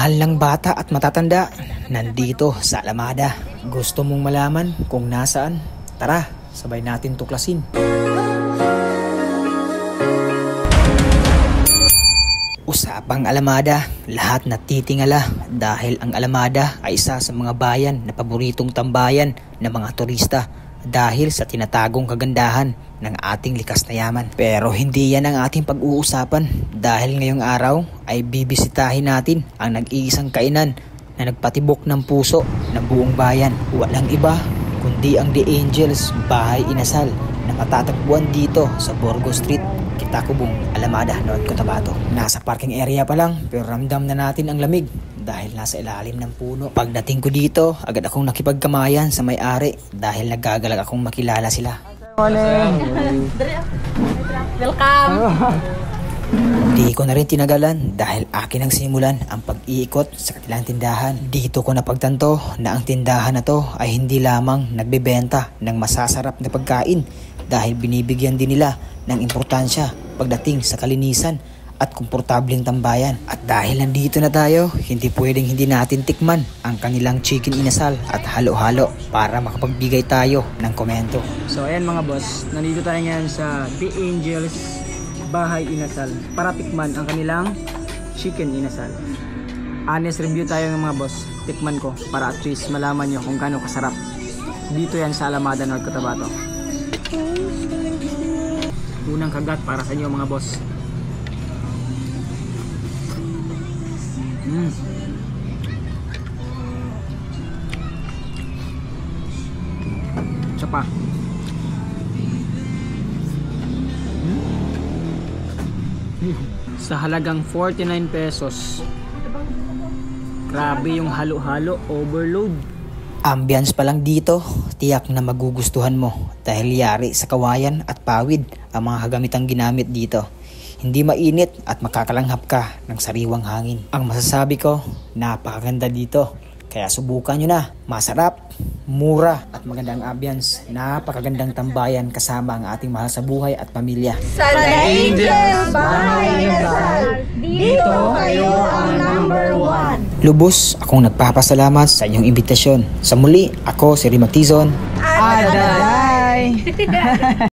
Minamahal ng bata at matatanda, nandito sa Alamada. Gusto mong malaman kung nasaan? Tara, sabay natin tuklasin. Usapang Alamada, lahat natitingala dahil ang Alamada ay isa sa mga bayan na paboritong tambayan ng mga turista dahil sa tinatagong kagandahan ng ating likas na yaman. Pero hindi yan ang ating pag-uusapan dahil ngayong araw ay bibisitahin natin ang nag-iisang kainan na nagpatibok ng puso ng buong bayan. Walang iba kundi ang The Angels Bahay Inasal na matatagpuan dito sa Burgos Street, Kitacubong, Alamada, North Cotabato. Nasa parking area pa lang pero ramdam na natin ang lamig dahil nasa ilalim ng puno. Pagdating ko dito, agad akong nakipagkamayan sa may-ari dahil nagagalag akong makilala sila. Welcome! Di ko na rin tinagalan dahil akin ang simulan ang pag-iikot sa kanilang tindahan. Dito ko napagtanto na ang tindahan na to ay hindi lamang nagbebenta ng masasarap na pagkain dahil binibigyan din nila ng importansya pagdating sa kalinisan at komportableng tambayan. At dahil nandito na tayo, hindi pwedeng hindi natin tikman ang kanilang chicken inasal at halo-halo para makapagbigay tayo ng komento. So ayan mga boss, nandito tayo ngayon sa The Angels Bahay Inasal para tikman ang kanilang chicken inasal. Honest review tayo ng mga boss, tikman ko para at least malaman nyo kung gaano kasarap. Dito yan sa Alamada, North Cotabato. Unang kagat para sa inyo mga boss. Isa pa. Sa halagang 49 pesos. Grabe yung halo-halo, overload. Ambience pa lang dito, tiyak na magugustuhan mo dahil yari sa kawayan at pawid ang mga kagamitang ginamit dito. Hindi mainit at makakalanghap ka ng sariwang hangin. Ang masasabi ko, napakaganda dito. Kaya subukan nyo na. Masarap, mura at magandang ambience. Napakagandang tambayan kasama ang ating mahal sa buhay at pamilya. Sa The Angels Bahay Inasal, dito kayo ang number 1. Lubos akong nagpapasalamat sa inyong imbitasyon. Sa muli, ako si Rimatizon. Aday!